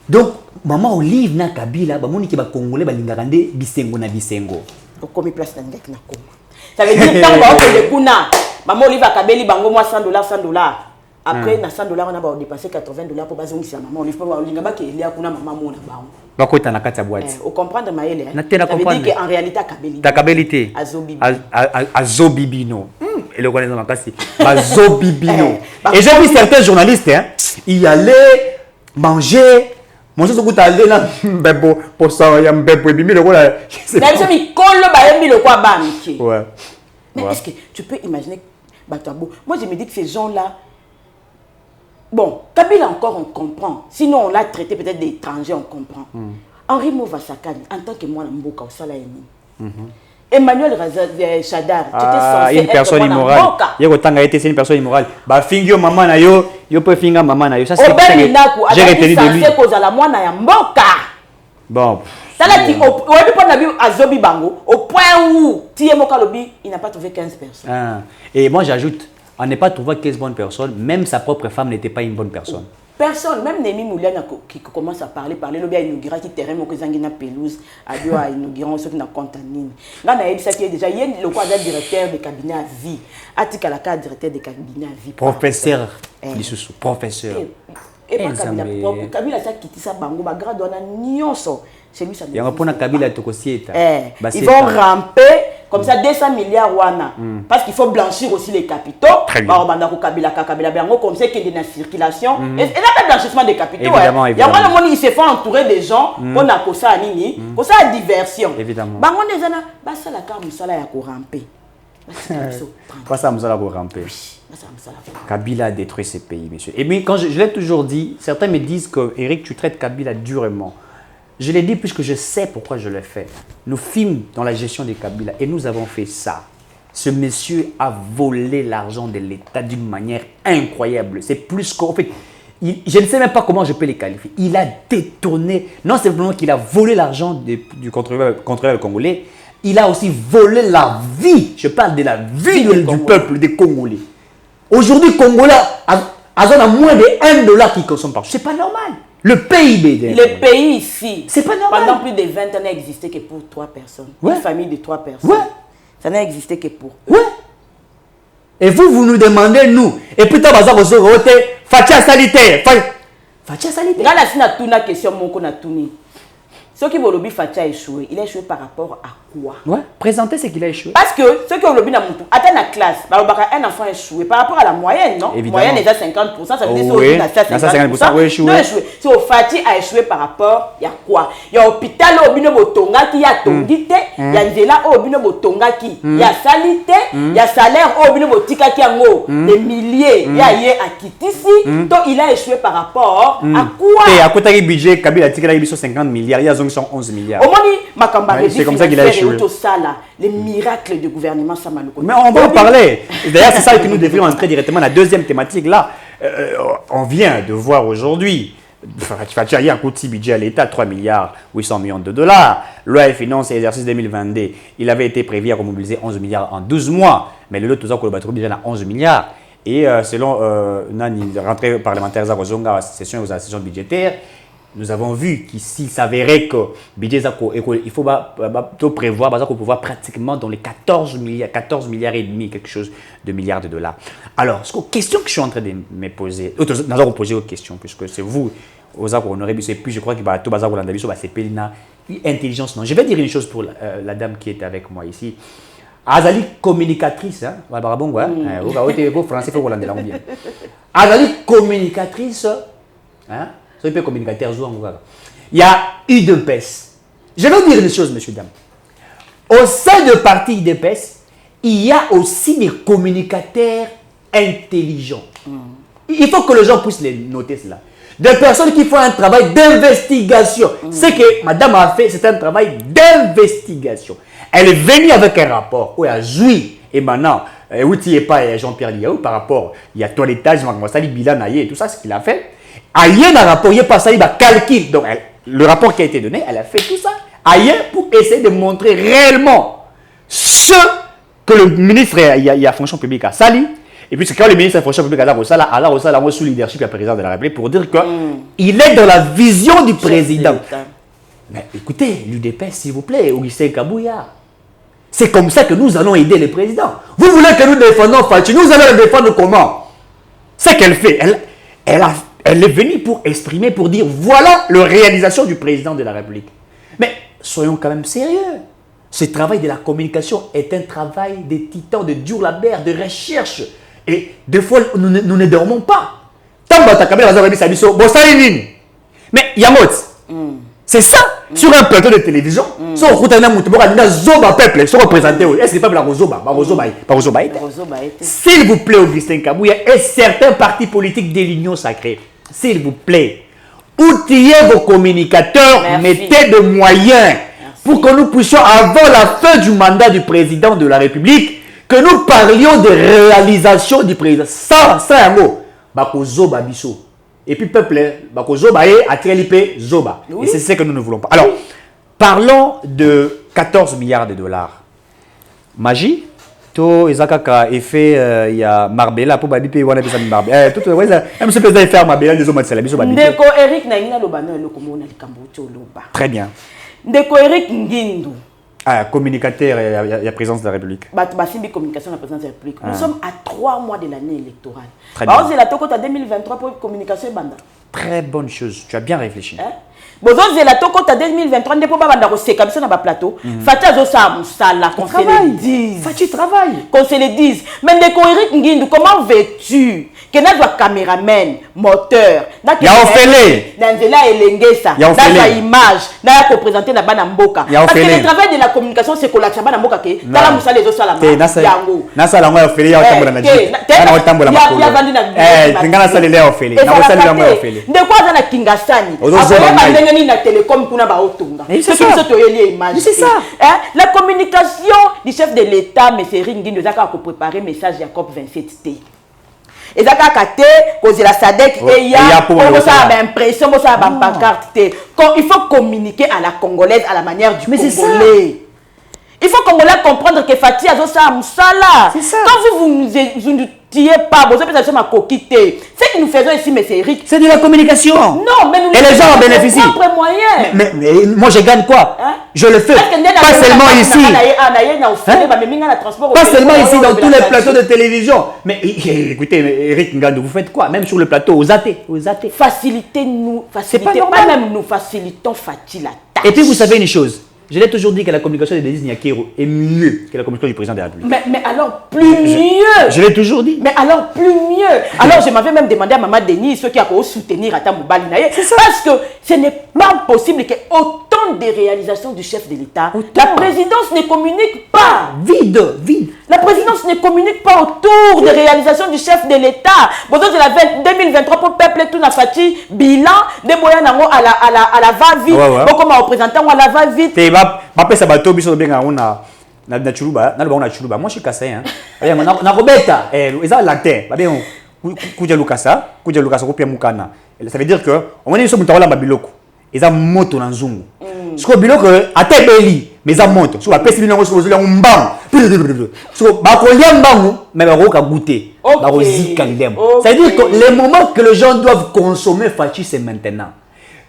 B: Donc maman Olive na Kabila ba moni ki ba congolais ba lingakande bisengo na bisengo.
C: Ko komi place na ngaki na Congo. Ça veut dire tant ba ko le kuna. Maman Olive akabeli bango moi $100. Après, na $100, on a dépensé $80 pour baser sur maman. On ne peut pas oublier que il y a kuna maman mona baon.
B: Ba ko tana kata boîte.
C: On comprendre maëlle.
B: Na tena comprendre.
C: Ça veut dire qu'en réalité Kabeli.
B: Ta Kabelité. Azobibino. Et le connaissant makasi. Azobibino. Et j'ai vu certains journalistes y aller manger. Mon chose que aller là bebo pour ça y a bebo bimi le quoi.
C: Là c'est mi kolo ba yemi le quoi ba mi.
B: Ouais.
C: Mais est-ce que tu peux imaginer Batabo? Moi je me dis que ces gens-là. Bon, Kabila encore on comprend. Sinon on l'a traité peut-être d'étranger, on comprend. Henri Mouvasakani, en tant que moi, Mboka au Salaïni. Emmanuel Chadar, tu étais censé
B: une personne immorale. C'est une personne immorale. Bah fingio maman na yo peut finga maman na yo. Ça c'est
C: j'ai retenu de lui. C'est cause à la moi na Mboka.
B: Bon.
C: Ça là qui au point na bi azobi bango au point où Tiemoka Lobi, il n'a pas trouvé 15 personnes.
B: Et moi j'ajoute on n'est pas trouvé 15 bonnes personnes, même sa propre femme n'était pas une bonne personne.
C: Personne, même Némi Mouliana qui commence à parler, le bien inauguré qui terrain mon cousin na pelouse, a dû à inaugurer ceux qui n'a contamine. Là, on a dit ça qui est déjà, il y a le quadre directeur de cabinet à vie, Atika la cadre directeur de cabinet à vie.
B: Professeur, professeur.
C: Et pas Kabila, ça qui ça bango, ba grade on a nyonso. C'est lui ça.
B: Il y a un point Kabila tokosieta.
C: Ils vont ramper comme ça 200 milliards wana parce qu'il faut blanchir aussi les capitaux. Ba banda ko Kabila bango comme ça qu'il y a une circulation et là le blanchissement des capitaux. Il y a le monde il se fait entourer des gens pour na ko ça nini, ko ça diversion.
B: Évidemment.
C: Bango nezana ba ça la carte musala ya ko ramper.
B: Pas ça musala ko ramper. Kabila a détruit ce pays, monsieur. Et puis, quand je l'ai toujours dit, certains me disent que Eric, tu traites Kabila durement. Je l'ai dit puisque je sais pourquoi je l'ai fait. Nous filmons dans la gestion de Kabila et nous avons fait ça. Ce monsieur a volé l'argent de l'État d'une manière incroyable. C'est plus qu'en fait, je ne sais même pas comment je peux les qualifier. Il a détourné, non simplement qu'il a volé l'argent du contribuable congolais, il a aussi volé la vie. Je parle de la vie du peuple des Congolais. Aujourd'hui, Congolais a moins de $1 qui consomme par jour. Ce n'est pas normal. Le PIB d'un
C: Le pays ici,
B: c'est pas normal.
C: pendant plus de 20 ans, n'a existé que pour 3 personnes.
B: Ouais.
C: Une famille de 3 personnes.
B: Ouais.
C: Ça n'a existé que pour eux.
B: Ouais. Et vous nous demandez, nous. Et puis, tu as besoin de Fatia Salité. Fatia Salité.
C: Regarde la tuna question, mon qu'on a tourné. Ce qui Bolobi Fatia a échoué, il a échoué par rapport à quoi?
B: Ouais. Présentez ce qu'il a échoué.
C: Parce que ceux qui ont Bolobi n'a atteint la classe, un enfant échoué par rapport à la moyenne, non?
B: Évidemment.
C: Moyenne est à 50%, ça veut dire
B: Oh, oui.
C: que c'est à 50%.
B: Oui, échoué.
C: Non, échoué. Si au Fati a échoué par rapport, il y a quoi? Il y a hôpital au Bino Botonga qui a tongité, il y a Nzela au Bino Botonga qui, il y a salité, il y a salaire au Bino Botika qui a des milliers, il y a yé à Kitisi, donc il a échoué par rapport à quoi?
B: Et à côté du budget, Kabila a tiré 50 milliards, il y a 11 milliards.
C: Au moins,
B: c'est comme ça qu'il a échoué.
C: Les miracles du gouvernement Samaloko.
B: Mais on va en parler. D'ailleurs, c'est ça que nous devrions entrer directement dans la deuxième thématique. Là, on vient de voir aujourd'hui, il y a un petit budget à l'État, 3 milliards 800 millions de dollars. Loi et finances et exercice 2022, il avait été prévu à remobiliser 11 milliards en 12 mois. Mais le lot, tout ça, qu'on a déjà 11 milliards. Et selon la rentrée parlementaire Zarozonga, session aux sessions budgétaires, nous avons vu qu'il s'avérait que budget il faut prévoir qu'on peut voir pratiquement dans les 14 milliards et demi, quelque chose de milliards de dollars. Alors, question que je suis en train de me poser, nous allons poser aux questions, puisque c'est vous, aux honorés, et puis je crois que tout bazar c'est Pelina, intelligence. Non, je vais dire une chose pour la dame qui est avec moi ici. Azali communicatrice, hein, français, il faut bien. Azali communicatrice, hein. Il y a UDPS. Je vais vous dire une chose, messieurs, dames. Au sein de parti UDPS, il y a aussi des communicateurs intelligents. Il faut que les gens puissent les noter cela. Des personnes qui font un travail d'investigation. Ce que madame a fait, c'est un travail d'investigation. Elle est venue avec un rapport où elle a joui. Et maintenant, où il n'y a pas Jean-Pierre Liaou par rapport, il y a toilettage, bilan, et tout ça, ce qu'il a fait. Ailleurs, dans le rapport, il n'y a pas ça, il va calculer. Donc, le rapport qui a été donné, elle a fait tout ça. Ailleurs, pour essayer de montrer réellement ce que le ministre de la fonction publique a sali. Et puis, c'est quand le ministre de la fonction publique a sali, alors, sous leadership du président de la République, pour dire qu'il est dans la vision du président. Mais écoutez, l'UDPS, s'il vous plaît, Augustin Kabouya. C'est comme ça que nous allons aider le président. Vous voulez que nous défendons Fachi, nous allons le défendre comment? C'est qu'elle fait. Elle est venue pour exprimer, pour dire voilà la réalisation du président de la République. Mais soyons quand même sérieux. Ce travail de la communication est un travail de titan, de dur labeur, de recherche. Et des fois, nous ne dormons pas. Mais Yamot, c'est ça. Sur un plateau de télévision, si on écoute un peuple, si on représente, est-ce que le peuple a Zoba? S'il vous plaît, Augustin Kabouya et certains partis politiques de l'Union sacrée, s'il vous plaît, outillez vos communicateurs, mettez des moyens pour que nous puissions, avant la fin du mandat du président de la République, que nous parlions de réalisation du président. Ça, c'est un mot. Zoba biso. Et puis, peuple, Zoba et Atrielipe Zoba. Et c'est ce que nous ne voulons pas. Alors, parlons de 14 milliards de dollars. Magie? To ezakaka effet il y a Marbella pour babi wana pesa Marbella tout ouais ça même ce président faire Marbella des hommes c'est la biso babi
C: Ndeko Eric na ngina lobano le komona likambo loba.
B: Très bien.
C: Ndeko Eric Ngindu.
B: Ah, communicateur il y a présence de la République.
C: Basimbi communication de la présidence de la République. Nous sommes à 3 mois de l'année électorale.
B: Très bien.
C: C'est la tokota 2023 pour communication banda.
B: Très bonne chose, tu as bien réfléchi.
C: Bozo zela tokota 2023 ndepo banda ko seka biso na ba plateau. Fatia zo sa musala qu'on se le dise.
B: Fatia travaille.
C: Qu'on se le dise. Mais Ndeko Eric Ngindu, comment veux-tu que na doit caméraman, moteur, na
B: ya ofele.
C: Na nzela elengesa, na sa image, na ko présenter na bana mboka. Parce que le travail de la communication c'est que la bana mboka ke tala musala zo sala yango.
B: Na sala ngo ofele ya otambola na ji. Na otambola makolo. Tingana sala le ofele. Na sala ngo ofele.
C: Ndeko za na Kingasani. Na télécom kuna ba otunga.
B: C'est ça.
C: C'est ça. La communication du chef de l'État, M. Ringin, nous a préparé message Jacob 27T. Et ça a été cause la SADC et il y a impression, ça a pancarte. Il faut communiquer à la congolaise à la manière du Congolais. Il faut qu'on voit comprendre que Fatih a ça Moussala.
B: C'est ça.
C: Quand vous nous tuez pas, vous avez ma coquille. Ce que nous faisons ici, mais c'est Eric.
B: C'est de la communication.
C: Non, mais nous
B: et les gens en bénéficient.
C: propres moyens.
B: Mais moi, je gagne quoi?
C: Hein?
B: Je le fais. Pas seulement ici. Pas seulement ici, dans tous les plateaux de télévision. Mais écoutez, Eric Ngandou, vous faites quoi? Même sur le plateau, aux athées.
C: Facilitez-nous. Facilitez pas même nous facilitons Fatih la tâche.
B: Et puis, vous savez une chose. Je l'ai toujours dit que la communication de Denis Nyakero est mieux que la communication du président de la République.
C: Mais alors, plus mieux.
B: Je l'ai toujours dit.
C: Mais alors, plus mieux. Alors, je m'avais même demandé à Maman Denis, ceux qui ont soutenir à Tamoubali. Parce que ce n'est pas possible que autant de réalisations du chef de l'État, la présidence ne communique pas.
B: Vide.
C: La présidence ne communique pas autour des réalisations du chef de l'État. Besoin de la 2023 pour peuple tout n'a fati bilan de moyens à la va-vite. Comme représentant à la va-vite.
B: Ça bateau biso bien na chuluba na chuluba moi je suis cassé hein na robeta eza latin ba bien kuja lukasa kopia mukana ça veut dire que on est sur mutaola babiloko eza moto na nzungu siko biloko atebeli mais eza moto so ba pesi bino ngo so mbang so ba kolia mbangu mais ba roka goûter ba rozika lidem ça veut dire que les moments que les gens doivent consommer Fatih c'est maintenant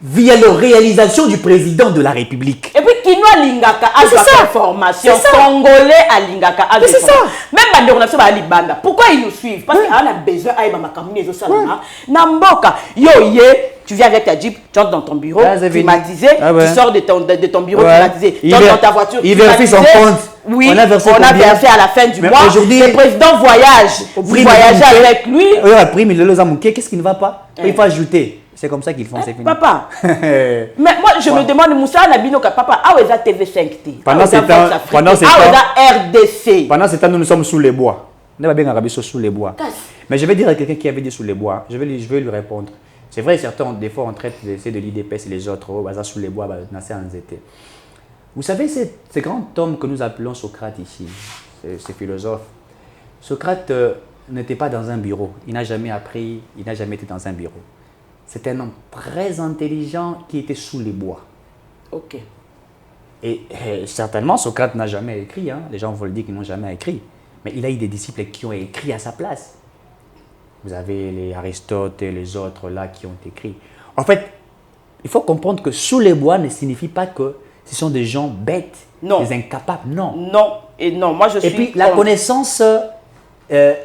B: via la réalisation du président de la République.
C: Et puis, Kinoa Lingaka a une formation. Congolais à Lingaka a une formation. Même la déronation à Libanda. Pourquoi ils nous suivent? Parce qu'on a besoin d'aller ma commune Namboka. Tu viens avec ta Jeep, tu entres dans ton bureau, climatisé, tu sors de ton bureau climatisé, tu entres dans ta voiture.
B: Il vérifie son compte.
C: Oui, on a versé à la fin du mois. Le président voyage. Vous voyagez avec lui.
B: Qu'est-ce qui ne va pas? Il faut ajouter. C'est comme ça qu'ils font, c'est fini.
C: Papa, mais moi je me demande, Moussa Nabinoka, papa, où est la TV5T?
B: Pendant ce
C: RDC.
B: Pendant ce temps, nous sommes sous les bois. Nous sommes bien sous les bois. Mais je vais dire à quelqu'un qui avait dit sous les bois, je vais lui répondre. C'est vrai, certains, des fois, on traite d'essayer de l'IDPS et les autres, sous les bois, vous savez, ce grand homme que nous appelons Socrate ici, ce philosophe, Socrate n'était pas dans un bureau. Il n'a jamais appris, il n'a jamais été dans un bureau. C'est un homme très intelligent qui était sous les bois.
C: Ok.
B: Et certainement, Socrate n'a jamais écrit. Hein. Les gens veulent dire qu'ils n'ont jamais écrit. Mais il a eu des disciples qui ont écrit à sa place. Vous avez les Aristote et les autres là qui ont écrit. En fait, il faut comprendre que sous les bois ne signifie pas que ce sont des gens bêtes, des incapables. Non.
C: Non. Et non, moi je suis...
B: Et puis, la connaissance,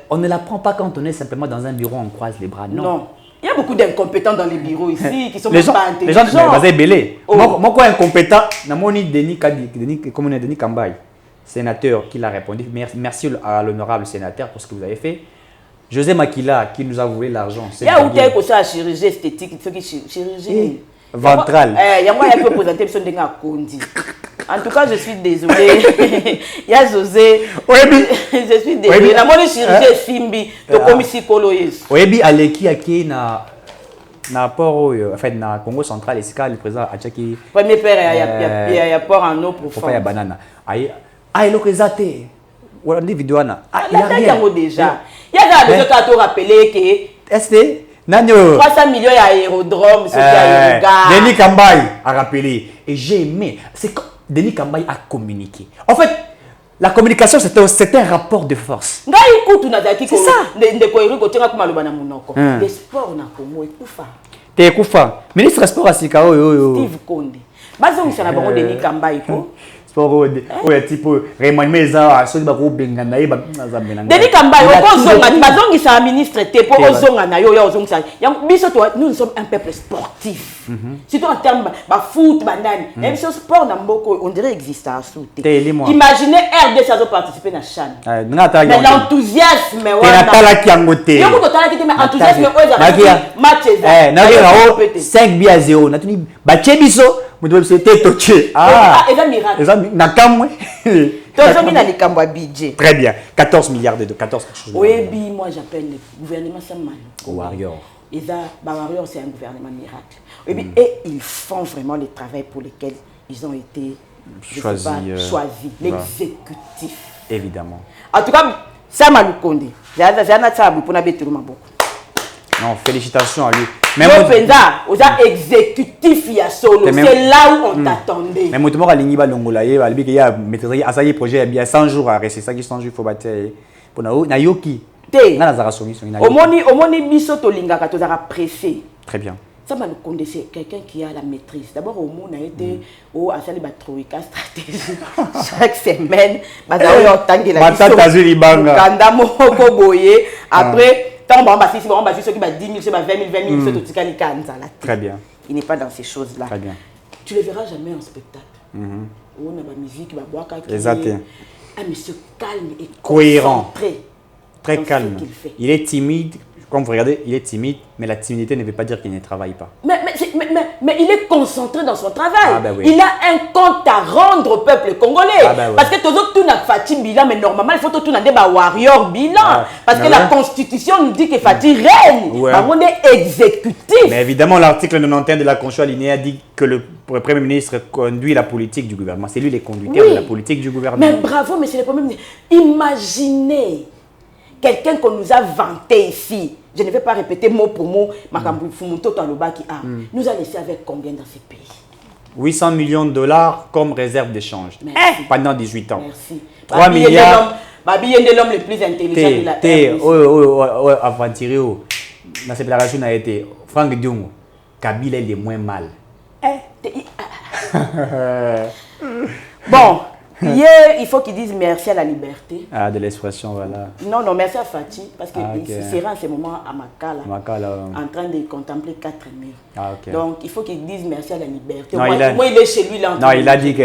B: on ne l'apprend pas quand on est simplement dans un bureau, on croise les bras. Non.
C: Non. Il y a beaucoup d'incompétents dans les bureaux ici qui sont pas intelligents.
B: Les gens sont belés. Moi, quoi incompétent, Denis Kambaï, sénateur, qui l'a répondu. Merci à l'honorable sénateur pour ce que vous avez fait. José Makila, qui nous a volé l'argent.
C: Il y a où tu as chirurgie esthétique, chirurgie
B: ventrale.
C: Il y a moi qui peux présenter le son de Kondi. En tout cas, je suis désolée. Il y a José. Je suis désolée. La monnaie chirurgie Simbi, le commissaire Koloyes.
B: Oyebi Aleki Aki na port en fait na Congo central et le président Achaki.
C: Premier père il y a port en eau profonde.
B: Il y a banana. Aïe l'okezate. Voilà des vidéos là.
C: Il y a déjà. Il y a des gens qui ont rappelé que
B: est
C: 300 millions d'aérodromes, c'est aérogare.
B: Denis Kambaï a rappelé. Et j'ai aimé. C'est quand Denis Kambaï a communiqué. En fait, la communication, c'est un rapport de force.
C: C'est ça. Le sport na Congo
B: est Koufa. Ministre sport à Sikao.
C: Steve Konde. Bazong c'est na bango Denis Kambaï ko.
B: Sport type Raymond Meza, ceux qui ba ko benga na yeba
C: Denis Kambaï bazong c'est un ministre te po ozonga na yo ya ozongisa. Nous sommes un peuple sportif. Surtout en termes de foot, bandani. Même si sport na mboko on dirait existe à souter. Imaginez RD ça participer à CHAN. Mais l'enthousiasme
B: mais
C: enthousiasme match
B: 5 buts à 0. Natuni bachebiso Très bien. 14 milliards de 14 quelque chose.
C: Oui, moi j'appelle le gouvernement Samal.
B: Warrior.
C: Warrior, c'est un gouvernement miracle. Et ils font vraiment le travail pour lequel ils ont été choisis. L'exécutif.
B: Évidemment.
C: En tout cas, ça m'a lu Condé. J'ai un pour beaucoup.
B: Non, félicitations à lui.
C: Mais Penza, aux exécutifs, il y a solo. C'est là où on t'attendait.
B: Mais moi, je suis longola, il y a maîtrisé à ça projet, il y a 100 jours à rester, ça qui 100 jours il faut battre. Pour Nayoki.
C: Omoni biso to lingaka to zara pressé.
B: Très bien.
C: Ça m'a condé c'est quelqu'un qui a la maîtrise. D'abord au monde a été au asali ba troika stratégie. Chaque semaine, bazao yo tangela biso.
B: Batata zilibanga.
C: Kanda moko boye. Après tant ba si on ba ceux qui ba 10 000, c'est ba 20 000, 20 000, c'est tout tikali kanza la.
B: Très bien.
C: Il n'est pas dans ces choses-là.
B: Très bien.
C: Tu le verras jamais en spectacle. On a ba musique, ba boaka qui.
B: Exact.
C: Un monsieur calme et
B: cohérent.
C: Concentré.
B: Très calme. Il est timide. Comme vous regardez, il est timide, mais la timidité ne veut pas dire qu'il ne travaille pas.
C: Mais il est concentré dans son travail.
B: Ah, ben oui.
C: Il a un compte à rendre au peuple congolais.
B: Ah, ben oui.
C: Parce que tout le monde a Fatih bilan, mais normalement, il faut tout le monde a warrior bilan. Ah, parce que la Constitution nous dit que Fatih règne. Ouais. On est exécutif.
B: Mais évidemment, l'article 91 de la Constitution alinéa dit que le Premier ministre conduit la politique du gouvernement. C'est lui le conducteur de la politique du gouvernement.
C: Mais bravo, monsieur le Premier ministre. Imaginez quelqu'un qu'on nous a vanté ici. Je ne vais pas répéter mot pour mot. Nous a laissé avec combien dans ces pays?
B: 800 millions de dollars comme réserve d'échange pendant 18 ans.
C: Merci.
B: 3 milliards.
C: Babi est l'homme le plus intelligent de la terre.
B: Aventuré. Dans cette déclaration a été Franck Diongo. Kabila est le moins mal.
C: Bon. Hier, il faut qu'ils disent merci à la liberté.
B: Ah, de l'expression, voilà.
C: Non, merci à Fatih, parce qu'il sera en ce moment à Makala, en train de contempler 4 murs.
B: Ah, okay.
C: Donc, il faut qu'il dise merci à la liberté.
B: Non,
C: moi, il est chez lui là.
B: Non, il a dit que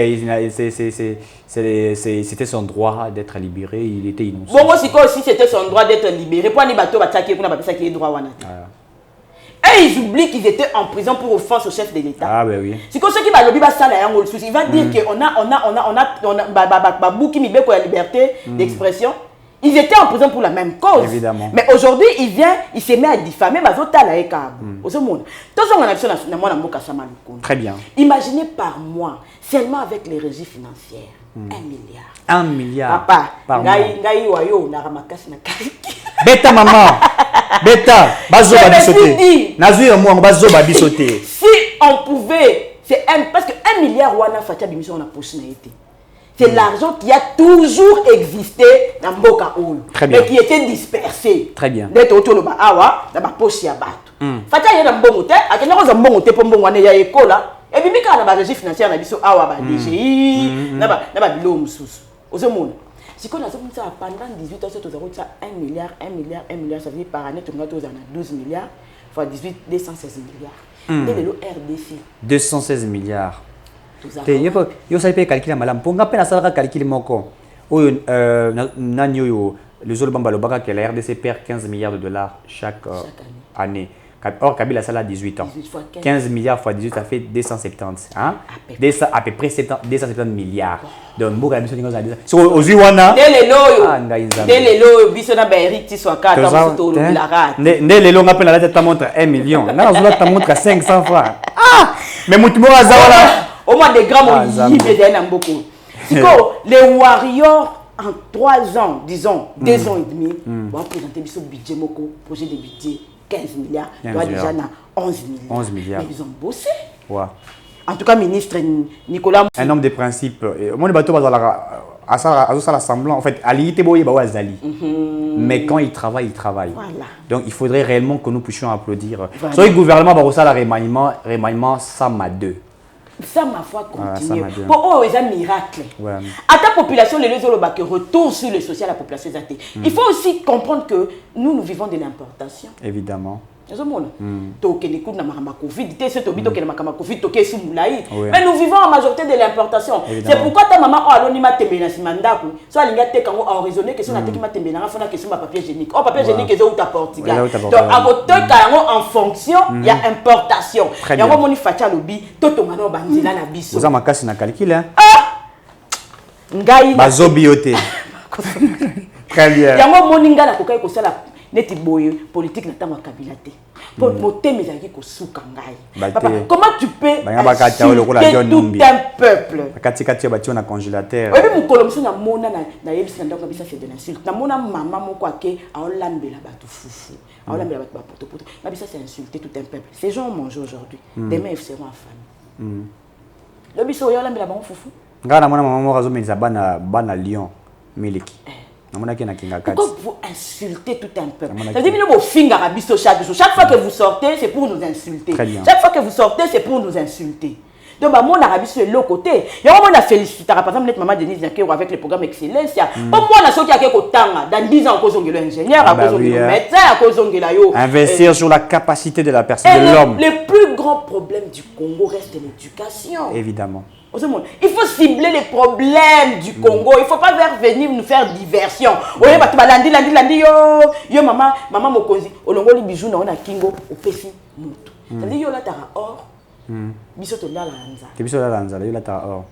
B: c'était son droit d'être libéré, il était innocent.
C: Bon, moi, aussi, c'était son droit d'être libéré. Pour les bateaux, il droit. Et ils oublient qu'ils étaient en prison pour offense au chef de l'État.
B: Ah ben oui.
C: C'est comme ceux qui va lobby ça là, il va dire qu'on a bouki mi pour la liberté d'expression. Ils étaient en prison pour la même cause.
B: Évidemment.
C: Mais aujourd'hui, il se met à diffamer bazota la eka. Au ce monde. Tous on a besoin na moi na mboka sama.
B: Très bien.
C: Imaginez par mois, seulement avec les régies financières, 1 milliard.
B: 1 milliard.
C: Papa,
B: par mois.
C: Ngai wayo na ramakasi na kaliki.
B: Beta maman. Beta, bazo babisoté. Nazir moi bazo babisoté.
C: Si on pouvait, parce que 1 milliard wana fatia bimission on a poche na été. C'est l'argent qui a toujours existé dans Mboka Oyo, mais qui était dispersé.
B: Très bien.
C: D'être autour de Awa, dans ma poche ya bato. Fatia y'a dans Mbongote, à quel moment Mbongote pour Mbongote ya école là, et puis quand on a régie financière na biso Awa ba DGI, na ba bilo mususu. Au ce monde. Si on a pendant 18 ans, c'est 1 milliard, 1 milliard, 1 milliard, ça veut dire par année, on a 12 milliards, fois 18, 216 milliards. Et le RDC
B: 216 milliards. Yo savez calculer malam. Pour nga pena ça calculer moko. Oyo nanyo le zolo bamba lo baka que la RDC perd 15 milliards de dollars chaque année. Or, Kabila, ça a 18 ans. 15 milliards fois 18, ça fait 270. Hein? À peu près 270 milliards. Donc, Mboka, nous sommes aux Uwana.
C: Dès les lots, Bissona Berry, tu sois 14,
B: dès les lots, on appelle la tête, tu montres 1 million. Là, on te montre 500 francs. Ah! Mais Moutimou Azawala.
C: Au moins, des grands mots, il y en a beaucoup. Les Warriors, en 3 ans, disons, 2 ans et demi, vont présenter ce budget, projet de budget. 15 milliards, doit déjà 11 milliards.
B: 11 milliards.
C: Mais ils ont bossé.
B: Ouais.
C: En tout cas, ministre Nicolas.
B: Un homme de principe. Mon bateau à ça semblant. En fait, Ali Teboye Bawazali. Mais quand il travaille, il travaille.
C: Voilà.
B: Donc il faudrait réellement que nous puissions applaudir. Sur le gouvernement, Barossa la remaniement, ça m'a deux.
C: Ça, ma foi, continue. Pour eux, c'est un miracle.
B: Ouais.
C: À ta population, les qui retourne sur le social, la population athée. Il faut aussi comprendre que nous vivons de l'importation.
B: Évidemment.
C: Mais nous vivons en majorité de l'importation. C'est pourquoi ta maman a anonymat tembena simandaku. Soit l'inga te kango en raisonné que son attaque ma tembena na fona question papier génique. Oh papier génique est au Portugal. Donc à côté kango en fonction, il y a importation. Yango moni facha lobi toto ngano banzela na biso.
B: Vous avez makasi na calcul hein.
C: Ngai
B: bazo bioté. Très bien.
C: Yango moni ngala kokai ko sala neti boye politique na tama Kabila te. Pour monter mes amis qui sont
B: Bah,
C: Papa, comment tu peux
B: Bah, y a
C: insulter tout un peuple?
B: Kati bati on a congélateur.
C: Oui, mon colombe na mona na yebisi na ndako bisa c'est de l'insulte. Na mona maman moko ake aolambela batu fufu. Aolambela batu poto poto. Na bisa c'est insulter tout un peuple. Ces gens ont mangé aujourd'hui. Demain ils seront en famille. Le biso yo lambela bango fufu.
B: Ngana mona maman moko azomelisa bana Lyon miliki.
C: Pourquoi vous insultez tout un peuple? Ça veut dire que vous fingez biso chaque jour. Chaque fois que vous sortez, c'est pour nous insulter. Chaque fois que vous sortez, c'est pour nous insulter. Donc, mon Arabie sur l'autre côté. Il y a un moment félicité. Par exemple, notre maman Denise Diaké avec le programme Excellence. Au moins, on a sorti à quelque temps. Dans 10 ans, à cause de l'ingénieur, à cause de médecin, à cause de l'ayo.
B: Investir sur la capacité de la personne, de l'homme.
C: Le plus grand problème du Congo reste l'éducation.
B: Évidemment.
C: Il faut cibler les problèmes du Congo. Il ne faut pas venir nous faire diversion. Oui, lundi, yo, maman mokonzi. Olongoli bijou na ona kingo, opesi mutu. C'est-à-dire yo la tara or. Biso to la lanza.
B: Biso la lanza, yo la tara or.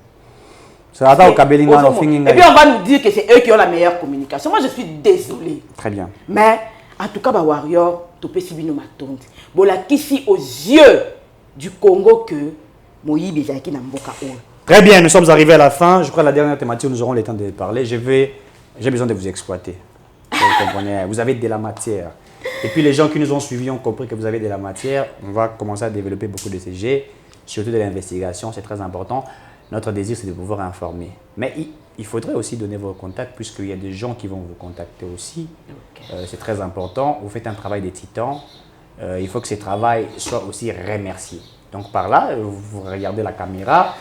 B: Ça attend au kabelinga no finginga.
C: Et puis on va nous dire que c'est eux qui ont la meilleure communication. Moi je suis désolé.
B: Très bien.
C: Mais en tout cas ba warrior to pesi bino matonde. Bola kisi aux yeux du Congo que Moïse Bezaki na mboka o.
B: Très bien, nous sommes arrivés à la fin. Je crois que la dernière thématique, nous aurons le temps de parler. J'ai besoin de vous exploiter. Vous comprenez? Vous avez de la matière. Et puis les gens qui nous ont suivis ont compris que vous avez de la matière. On va commencer à développer beaucoup de sujets, surtout de l'investigation. C'est très important. Notre désir, c'est de pouvoir informer. Mais il faudrait aussi donner vos contacts, puisqu'il y a des gens qui vont vous contacter aussi. Okay. C'est très important. Vous faites un travail de titan. Il faut que ce travail soit aussi remercié. Donc par là, vous regardez la caméra.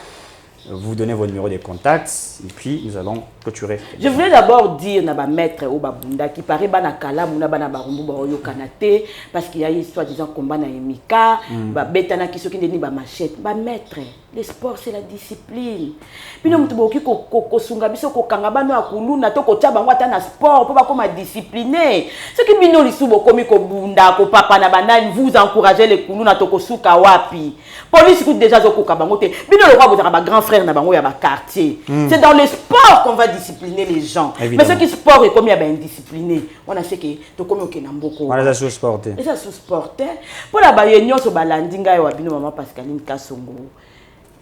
B: Vous donnez vos numéros de contact et puis nous allons clôturer.
C: Je voulais d'abord dire à maître Obabunda qui paraît bana kala muna bana barumbu ba oyo kanate parce qu'il y a eu soi-disant combat na Emika ba betana ki soki ndeni ba machette ba maître le sport c'est la discipline. Bino mutu boki ko sunga biso ko kanga bano akuluna to ko tia bango ata na sport po ba koma discipliné. Ce qui bino lisubo komi ko bunda ko papa na banani vous encouragez les kuluna to ko suka wapi. Police coûte déjà zoko ka bango te. Bino le roi bozaka ba grand frère na bango ya ba quartier. C'est dans le sport qu'on va discipliner les gens. Évidemment. Mais ceux qui sport et comme il y a ben indiscipliné, on a fait que to comme ok na mboko.
B: On a sous-sporté.
C: Et ça sous-sporté. Pour la ba yenyo so balandinga yo bino maman Pascaline Kasongo.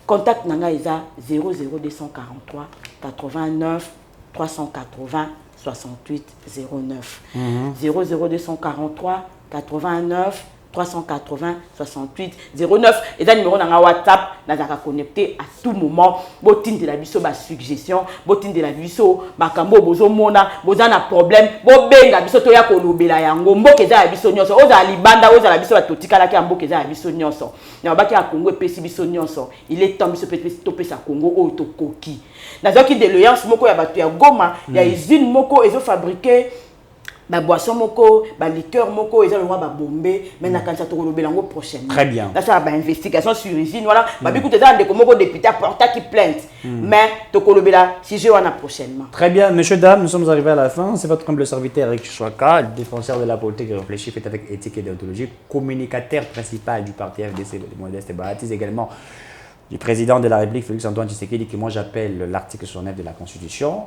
C: Contact nanga isa 00243 89 380 68 09. 00243 89 380 68 09 et ça numéro dans WhatsApp nazaka connecté à tout moment botine de la biso ba suggestion botine de la biso makambo bozo mona bozana problème bo benga biso to ya kolobela yango mboke za biso nyonso oza libanda oza la biso batotika la ki mboke za biso nyonso na baki ya Congo pesi biso nyonso il est temps biso to pesa Congo o to koki nazaki de loyance moko ya bato ya Goma ya usine moko ezo fabriquer ba boisson moko ba liqueur moko ils ont le droit ba bomber mais na kanisa to kolobela ngo prochainement.
B: Très bien.
C: Là ça ba investigation sur usine voilà ba bikuta za ndeko moko député porta qui plainte mais to kolobela sujet wana prochainement.
B: Très bien, messieurs dames, nous sommes arrivés à la fin. C'est votre humble serviteur Eric Chouaka, défenseur de la politique et réfléchi fait avec éthique et déontologie, communicateur principal du parti FDC de Modeste Baratis, également du président de la République Félix Antoine Tshisekedi que moi j'appelle l'article 69 de la Constitution.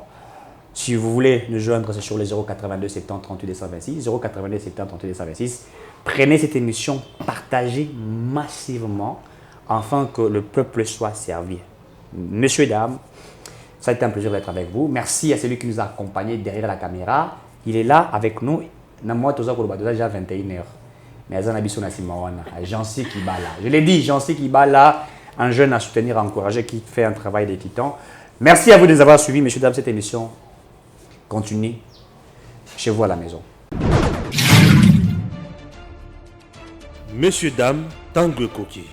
B: Si vous voulez nous joindre, c'est sur les 082 70 38 226, 082 70 38 226. Prenez cette émission, partagez massivement afin que le peuple soit servi. Messieurs et dames, ça a été un plaisir d'être avec vous. Merci à celui qui nous a accompagnés derrière la caméra. Il est là avec nous. Déjà 21h. Mais Jancy Kibala. Je l'ai dit, Jancy Kibala, un jeune à soutenir, à encourager, qui fait un travail de titan. Merci à vous de nous avoir suivis, messieurs et dames, cette émission. Continue chez vous à la maison.
A: Messieurs, dames, Tanguy Koki.